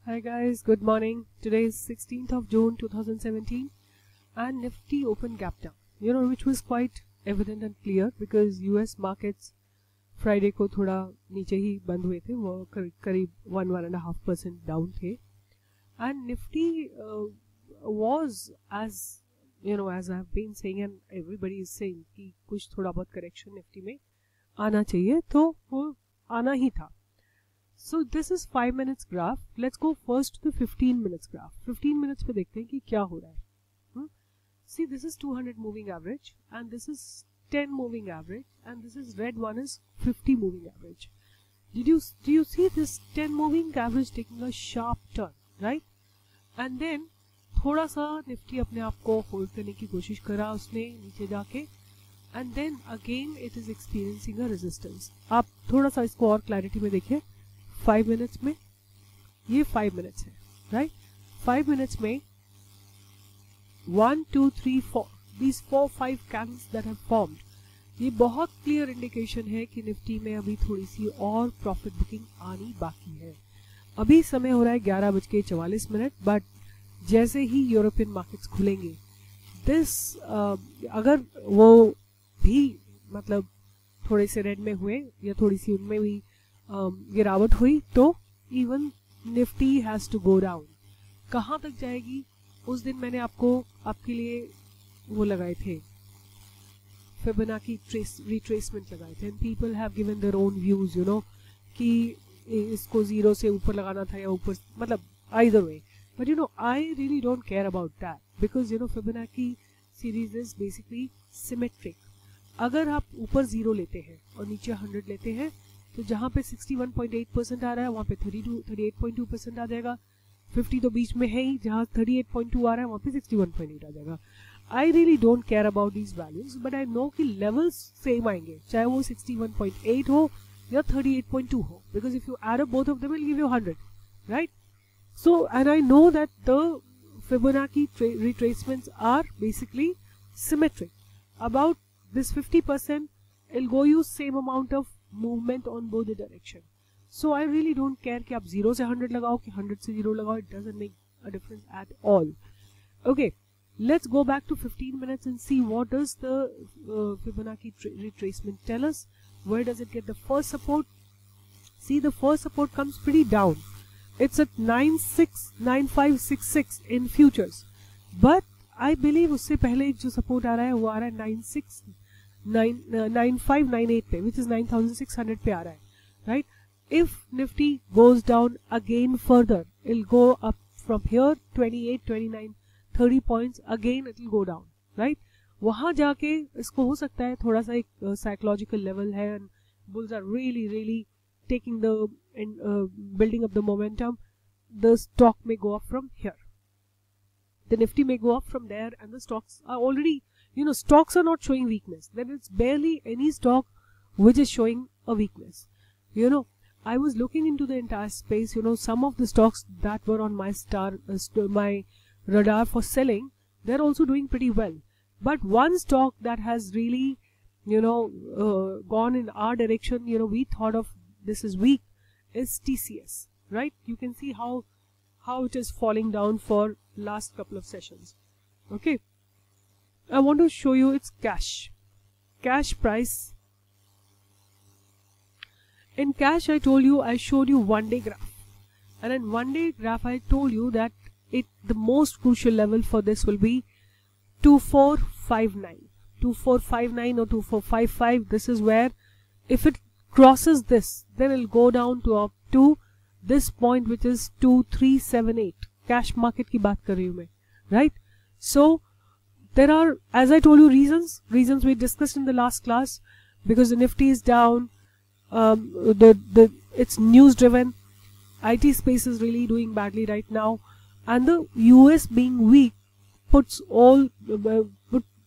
Hi guys, good morning. Today is 16th of June 2017 and Nifty open gap down, which was quite evident and clear because US markets Friday को थोड़ा नीचे ही बंद हुए थे, वो करीब 1.5% डाउन थे and Nifty was as as I have been saying and everybody is saying कि कुछ थोड़ा बहुत correction Nifty में आना चाहिए, तो वो आना ही था. So this is 5 minutes graph. Let's go first to the 15 minutes graph. 15 minutes पे देखते हैं कि क्या हो रहा है. See, this is 200 moving average and this is 10 moving average and this is red one is 50 moving average. Do you see this 10 moving average taking a sharp turn, right? And then थोड़ा सा Nifty अपने आप को hold करने की कोशिश करा उसने नीचे जाके and then again it is experiencing a resistance. आप थोड़ा सा इसको और क्लैरिटी में देखिए. 5 minutes में ये 5 minutes है, right? 5 minutes में 1, 2, 3, 4 these 4-5 candles that have formed, ये बहुत क्लियर इंडिकेशन है कि निफ्टी में अभी थोड़ी सी और प्रॉफिट बुकिंग आनी बाकी है. अभी समय हो रहा है 11:44, बट जैसे ही यूरोपियन मार्केट्स खुलेंगे अगर वो भी मतलब थोड़े से रेड में हुए या थोड़ी सी उनमें भी गिरावट हुई तो even Nifty has to go down. कहाँ तक जाएगी? उस दिन मैंने आपके लिए वो लगाए थे, फिबोनाची रिट्रेसमेंट लगाए थे and people have given their own views कि इसको जीरो से ऊपर लगाना था या ऊपर, मतलब either way. But I really don't care about that because Fibonacci series is basically symmetric. अगर आप ऊपर 0 लेते हैं और नीचे 100 लेते हैं तो जहाँ पे 61.8% आ रहा है वहाँ पे 38.2% आ जाएगा. 50 तो बीच में है ही, जहाँ 38.2 आ रहा है वहाँ पे 61.8 आ जाएगा. I really don't care about these values, but I know कि लेवल्स सेम आएंगे चाहे वो 61.8 हो या 38.2 हो, because if you add up both of them will give you 100, right? So and I know that the Fibonacci retracements are basically symmetric. About this 50% it'll go you same amount of movement on both the direction. So I really don't care कि आप 0 से 100 लगाओ कि 100 से 0 लगाओ, it doesn't make a difference at all. Okay, let's go back to 15 minutes and see what does the Fibonacci retracement tell us. Where does it get the first support? See, the first support comes pretty down. It's at 969566 in futures, but I believe उससे पहले एक जो support आ रहा है वो आ रहा है 9598 पे, which is 9600 पे आ रहा है, right? If Nifty goes down again further, it'll go up from here 28, 29, 30 points. Again it'll go down, right? वहाँ जाके इसको हो सकता है थोड़ा सा एक psychological level है and bulls are really taking the building up the momentum. The stock may go up from here, the Nifty may go up from there, and the stocks are already, stocks are not showing weakness. Then it's barely any stock which is showing a weakness. I was looking into the entire space. Some of the stocks that were on my my radar for selling, they're also doing pretty well. But one stock that has really gone in our direction, we thought of this is weak, is TCS, right? You can see how it is falling down for last couple of sessions. Okay, I want to show you its cash price. In cash, I showed you 1 day graph, and in 1 day graph I told you that the most crucial level for this will be 2459 or 2455. This is where if it crosses this, then it'll go down to up to this point, which is 2378. Cash market की बात कर रही हूँ मैं, right? So there are, as I told you, reasons we discussed in the last class, because the Nifty is down. It's news driven. IT space is really doing badly right now, and the US being weak puts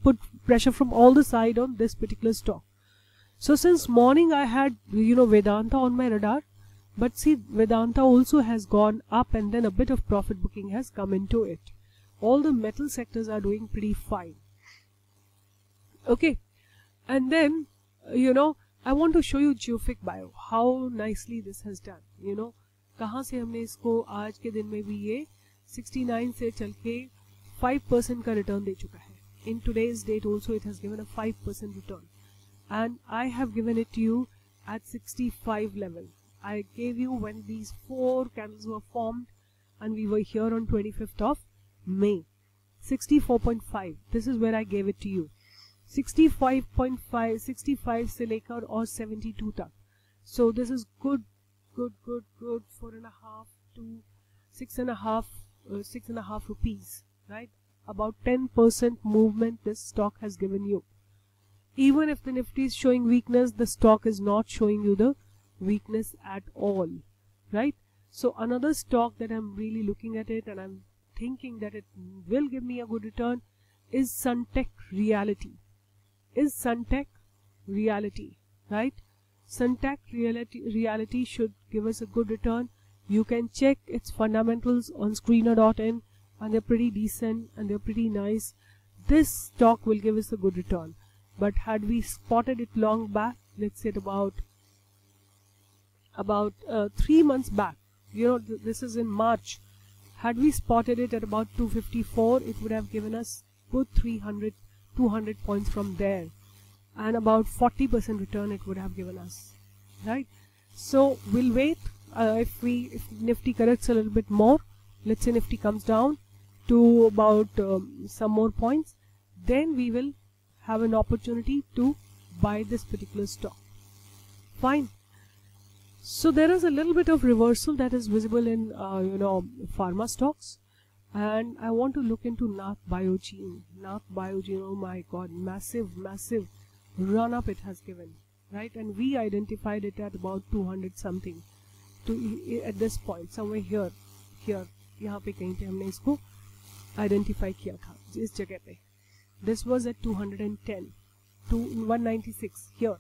put pressure from all the side on this particular stock. So since morning I had Vedanta on my radar, but see, Vedanta also has gone up and then a bit of profit booking has come into it. All the metal sectors are doing pretty fine. Okay, and then I want to show you Geofix Bio, how nicely this has done. कहाँ से हमने इसको आज के दिन में भी ये 69 से चल के 5% का रिटर्न दे चुका है. In today's date also it has given a 5% return, and I have given it to you at 65 level. I gave you when these 4 candles were formed and we were here on 25th of May. 64.5, this is where I gave it to you. 65.5, 65 से लेकर और 72 तक. So this is good 4.5 to 6.5 rupees, right? About 10% movement this stock has given you. Even if the Nifty is showing weakness, the stock is not showing you the weakness at all, right? So another stock that I'm really looking at it and I'm thinking that it will give me a good return is Sunteck Realty. Right? Sunteck Realty should give us a good return. You can check its fundamentals on screener.in, and they're pretty decent and they're pretty nice. This stock will give us a good return. But had we spotted it long back, let's say about 3 months back, this is in March, had we spotted it at about 254, it would have given us good 200 points from there, and about 40% return it would have given us, right? So we'll wait. If Nifty corrects a little bit more, let's say Nifty comes down to about some more points, then we will have an opportunity to buy this particular stock. Fine. So there is a little bit of reversal that is visible in pharma stocks, and I want to look into Nath Biogene. Oh my God, massive run up it has given, right? And we identified it at about 200 something at this point, somewhere here यहाँ पे कहीं पे हमने इसको identify किया था इस जगह पे. This was at 210 to 196 here.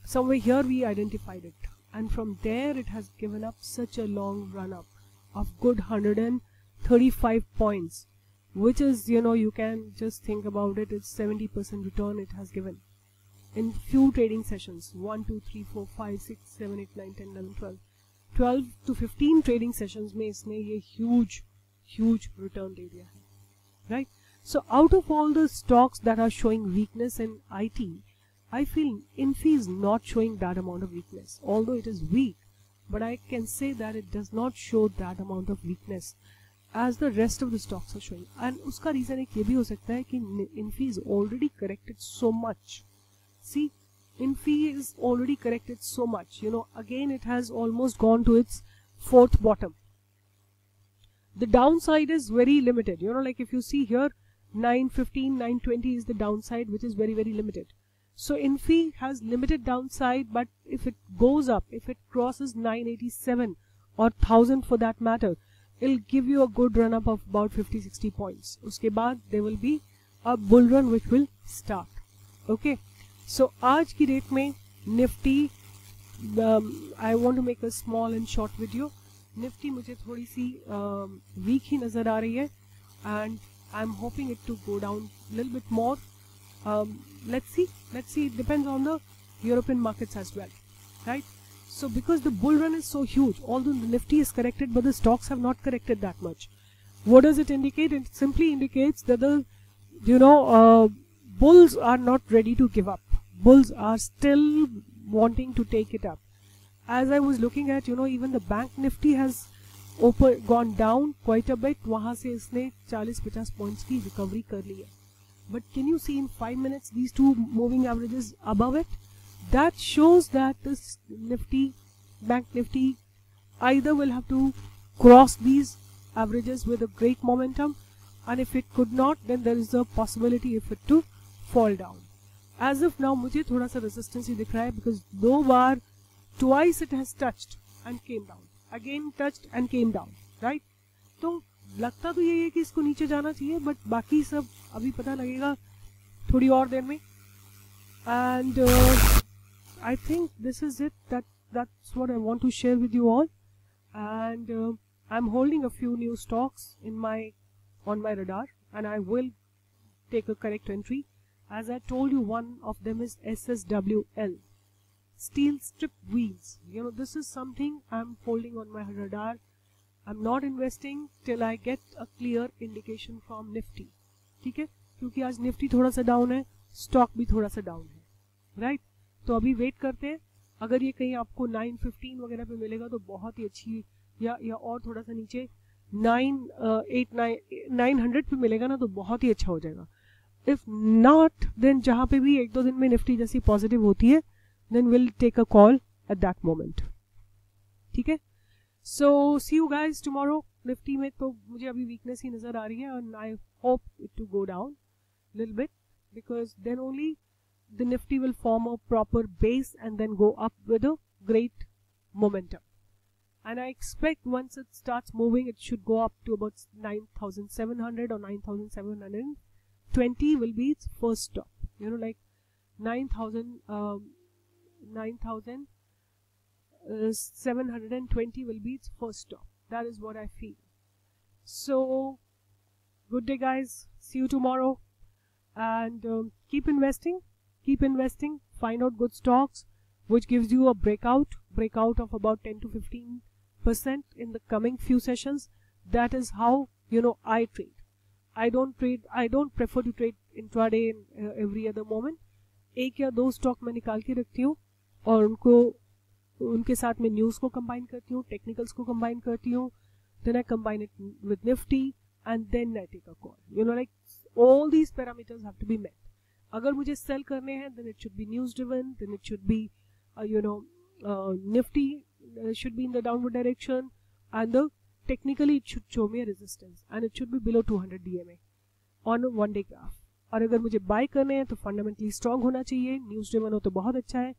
Somewhere here we identified it, and from there it has given up such a long run up of good 135 points, which is, you can just think about it, it's 70% return it has given in few trading sessions. 1 2 3 4 5 6 7 8 9 10 11 12 to 15 trading sessions में इसने ये huge return दे दिया है, right? So out of all the stocks that are showing weakness in IT, I feel Infi is not showing that amount of weakness, although it is weak, but I can say that it does not show that amount of weakness as the rest of the stocks are showing. And उसका reason एक ये भी हो सकता है कि Infi is already corrected so much. See, Infi is already corrected so much. Again it has almost gone to its 4th bottom. The downside is very limited. Like if you see here, 915, 920 is the downside, which is very limited. So Infi has limited downside, but if it goes up, if it crosses 987 or 1000 for that matter, it'll give you a good run up of about 50-60 points. Uske baad there will be a bull run which will start. Okay. So आज की date में Nifty, I want to make a small and short video. Nifty मुझे थोड़ी सी week ही नज़र आ रही है, and I'm hoping it to go down a little bit more. Let's see. It depends on the European markets as well, right? So because the bull run is so huge, although the Nifty is corrected, but the stocks have not corrected that much. What does it indicate? It simply indicates that the bulls are not ready to give up. Bulls are still wanting to take it up. As I was looking at, even the bank Nifty has gone down quite a bit. वहाँ से इसने 40-50 points की recovery कर ली है. But can you see in 5 minutes these two moving averages above it? That shows that this Nifty, bank Nifty, either will have to cross these averages with a great momentum, and if it could not, then there is a possibility of it to fall down. As of now, मुझे थोड़ा सा resistance ही दिख रहा है, because दो बार twice it has touched and came down, again touched and came down, right? तो लगता तो ये है कि इसको नीचे जाना चाहिए, but बाकी सब अभी पता लगेगा थोड़ी और देर में. And I think this is it. That's what I want to share with you all. And I'm holding a few new stocks on my radar, and I will take a correct entry. As I told you, one of them is SSWL, steel strip wheels. You know, this is something I'm holding on my radar. I'm not investing till I get a clear indication from Nifty. ठीक है, क्योंकि आज Nifty थोड़ा सा down है, stock भी थोड़ा सा डाउन है, राइट? तो अभी वेट करते हैं, अगर ये कहीं आपको 915 वगैरह पे मिलेगा तो बहुत ही अच्छी, या और थोड़ा सा नीचे 900 पे मिलेगा ना तो बहुत ही अच्छा हो जाएगा. इफ नॉट देन जहाँ पे भी एक दो दिन में निफ्टी जैसी पॉजिटिव होती है, then will take a call at that moment. ठीक है, so see you guys tomorrow. Nifty में तो मुझे अभी वीकनेस ही नजर आ रही है, and I hope it to go down little bit, because then only the Nifty will form a proper base and then go up with a great momentum. And I expect once it starts moving, it should go up to about 9,700 or 9,720 will be its first stop. You know, like 9,720 will be its first stop. That is what I feel. So, good day guys. See you tomorrow. And keep investing. Keep investing, find out good stocks which gives you a breakout of about 10 to 15% in the coming few sessions. That is how, you know, I trade. I don't prefer to trade intraday in every other moment. एक या दो stock मैं निकाल के रखती हूँ और उनके साथ में न्यूज़ को कंबाइन करती हूँ, टेक्निकल्स को कंबाइन करती हूँ, then I combine it with Nifty and then I take a call. You know, like all these parameters have to be met. अगर मुझे सेल करने हैं then it should be news driven, then it should be Nifty should be in the downward direction, and technically it should show me a resistance and it should be below 200 DMA on a 1 day graph. और अगर मुझे bye करने हैं तो fundamentally strong होना चाहिए, news driven हो तो बहुत अच्छा है,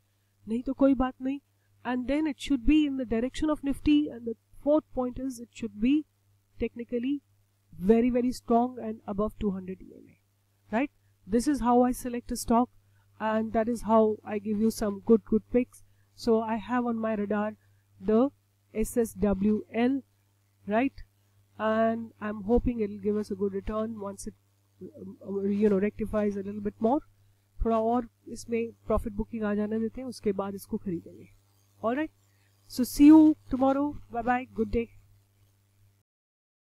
नहीं तो कोई बात नहीं. And then it should be in the direction of Nifty, and the fourth point is it should be technically very very strong and above 200 EMA, right? This is how I select a stock, and that is how I give you some good picks. So I have on my radar the SSWL, right? And I'm hoping it'll give us a good return once it rectifies a little bit more. थोड़ा और इसमें profit booking आ जाने देते हैं, उसके बाद इसको खरीदेंगे. All right, so see you tomorrow. Bye bye, good day.